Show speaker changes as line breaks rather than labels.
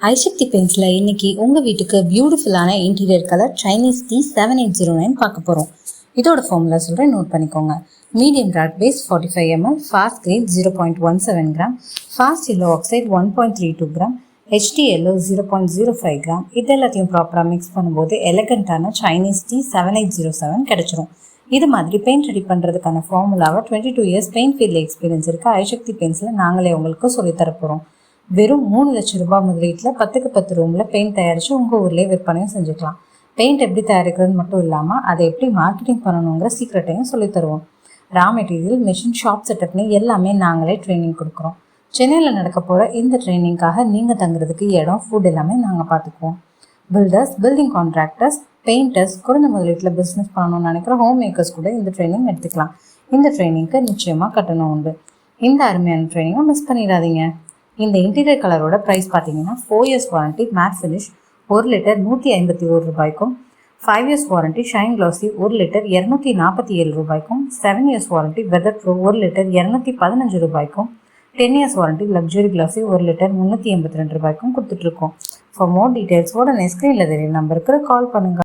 ஐசக்தி பெயிண்ட்ஸில் இன்னைக்கு உங்கள் வீட்டுக்கு பியூட்டிஃபுல்லான இன்டீரியர் கலர் சைனீஸ் T7809 பார்க்க போகிறோம். இதோட ஃபார்முலா சொல்கிறேன், நோட் பண்ணிக்கோங்க. Medium dot base 45 ml, fast grade 0.17 gram, fast yellow oxide 1.32 gram, HDLO 0.05 கிராம். இது எல்லாத்தையும் ப்ராப்பராக மிக்ஸ் பண்ணும்போது எலகண்ட்டான சைனீஸ் T7807 கிடைச்சிரும். இது மாதிரி பெயிண்ட் ரெடி பண்ணுறதுக்கான ஃபார்முலாவை 22 இயர்ஸ் பெயிண்ட் ஃபீல்டில் எக்ஸ்பீரியன்ஸ் இருக்க ஐசக்தி பெயிண்ட்ஸில் நாங்களே உங்களுக்கு சொல்லித்தரப்போகிறோம். வெறும் 3 லட்சம் ரூபாய் முதலீட்டில் 10க்கு 10 ரூமில் பெயிண்ட் தயாரித்து உங்கள் ஊர்லேயே விற்பனையும் செஞ்சுக்கலாம். பெயிண்ட் எப்படி தயாரிக்கிறதுன்னு மட்டும் இல்லாமல் அதை எப்படி மார்க்கெட்டிங் பண்ணணுங்கிற சீக்ரெட்டையும் சொல்லித்தருவோம். ரா மெட்டீரியல், மிஷின், ஷாப் செட்டப்னு எல்லாமே நாங்களே ட்ரைனிங் கொடுக்குறோம். சென்னையில் நடக்க போகிற இந்த ட்ரைனிங்காக நீங்கள் தங்குறதுக்கு இடம், ஃபுட் எல்லாமே நாங்கள் பார்த்துக்குவோம். பில்டர்ஸ், பில்டிங் கான்ட்ராக்டர்ஸ், பெயிண்டர்ஸ், குறைந்த முதலீட்டில் பிஸ்னஸ் பண்ணணும்னு நினைக்கிற ஹோம் மேக்கர்ஸ் கூட இந்த ட்ரைனிங் எடுத்துக்கலாம். இந்த ட்ரைனிங்க்கு நிச்சயமாக கட்டணம் உண்டு. இந்த அருமையான ட்ரைனிங்கை மிஸ் பண்ணிடாதீங்க. இந்த இன்டீரியர் கலரோட ப்ரைஸ் பார்த்தீங்கன்னா 4 years warranty matte finish 1 litre 151 ரூபாய்க்கும், 5 years warranty shine classy 1 litre 247 ரூபாய்க்கும், 7 years warranty weather pro 1 litre 215 ரூபாய்க்கும், 10 years warranty luxury classy 1 litre 382 ரூபாய்க்கும் கொடுத்துட்ருக்கோம். ஃபார் மோர் டீட்டெயில்ஸ் உடனே ஸ்க்ரீனில் தெரியும் நம்பருக்கு கால் பண்ணுங்கள்.